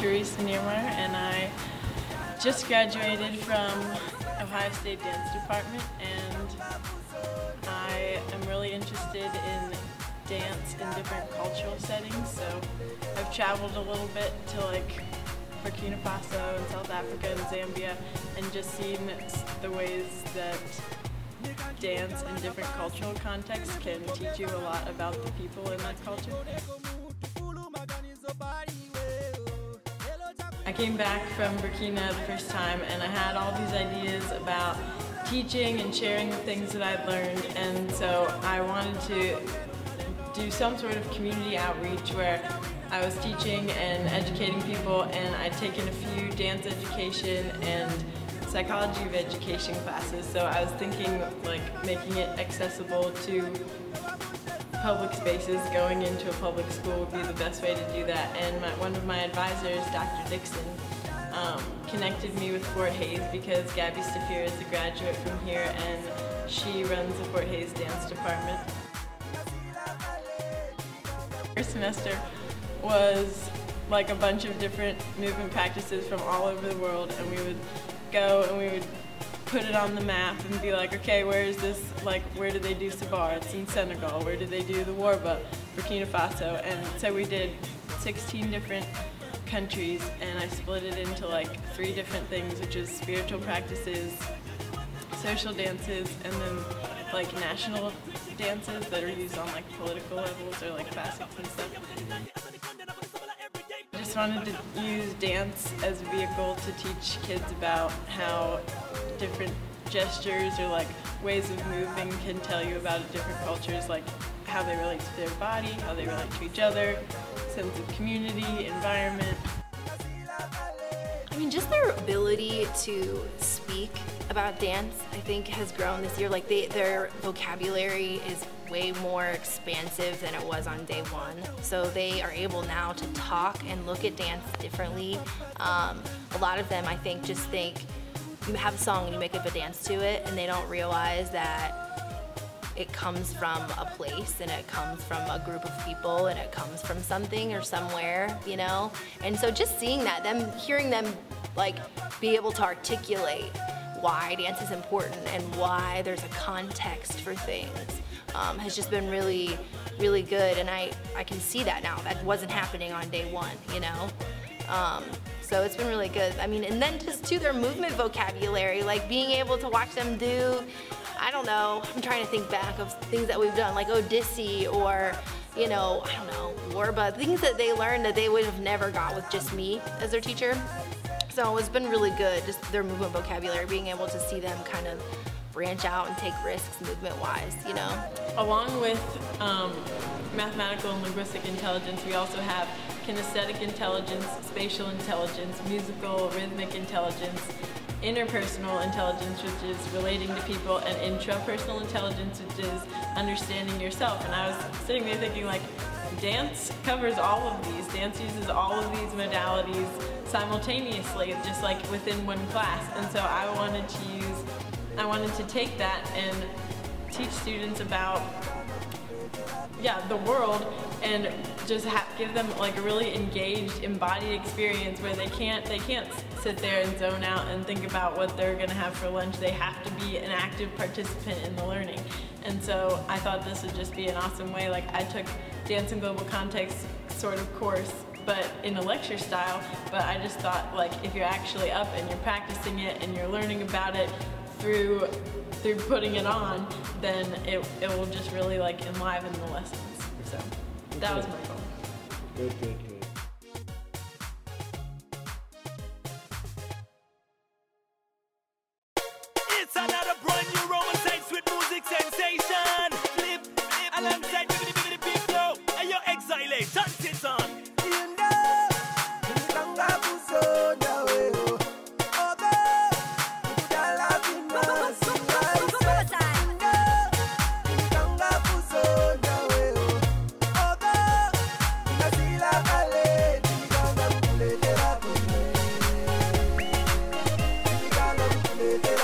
Theresa Niermeyer, and I just graduated from Ohio State Dance Department, and I am really interested in dance in different cultural settings. So I've traveled a little bit to like Burkina Faso and South Africa and Zambia, and just seen the ways that dance in different cultural contexts can teach you a lot about the people in that culture. I came back from Burkina the first time, and I had all these ideas about teaching and sharing the things that I'd learned, and so I wanted to do some sort of community outreach where I was teaching and educating people, and I'd taken a few dance education and psychology of education classes, so I was thinking like making it accessible to public spaces. Going into a public school would be the best way to do that, and one of my advisors, Dr. Dixon, connected me with Fort Hays because Gabby Stafir is a graduate from here, and she runs the Fort Hays Dance Department. First semester was like a bunch of different movement practices from all over the world, and we would go and we would put it on the map and be like, okay, where is this, like, where do they do Sabar? It's in Senegal. Where do they do the Warba? Burkina Faso. And so we did 16 different countries, and I split it into like 3 different things, which is spiritual practices, social dances, and then like national dances that are used on like political levels, or like classics and stuff. I just wanted to use dance as a vehicle to teach kids about how different gestures or like ways of moving can tell you about different cultures, like how they relate to their body, how they relate to each other, sense of community, environment. I mean, just their ability to speak about dance, I think, has grown this year. Like their vocabulary is way more expansive than it was on day one. So they are able now to talk and look at dance differently. A lot of them, I think, just think you have a song and you make up a dance to it, and they don't realize that it comes from a place, and it comes from a group of people, and it comes from something or somewhere, you know? And so just seeing that, hearing them like be able to articulate why dance is important and why there's a context for things has just been really, really good. And I can see that now. That wasn't happening on day one, you know? So it's been really good. I mean, and then just to their movement vocabulary, like being able to watch them do, I don't know, I'm trying to think back of things that we've done, like Odissi, or, you know, I don't know, Warba, things that they learned that they would have never got with just me as their teacher. So it's been really good, just their movement vocabulary, being able to see them kind of branch out and take risks movement-wise, you know? Along with Mathematical and linguistic intelligence, we also have kinesthetic intelligence, spatial intelligence, musical, rhythmic intelligence, interpersonal intelligence, which is relating to people, and intrapersonal intelligence, which is understanding yourself. And I was sitting there thinking, like, dance covers all of these. Dance uses all of these modalities simultaneously, just like within one class. And so I wanted to take that and teach students about the world, and just give them like a really engaged, embodied experience where they can't sit there and zone out and think about what they're gonna have for lunch. They have to be an active participant in the learning. And so I thought this would just be an awesome way. Like, I took Dance in Global Context sort of course, but in a lecture style, but I just thought, like, if you're actually up and you're practicing it and you're learning about it through putting it on, then it will just really like enliven the lessons. So that was my goal. Good.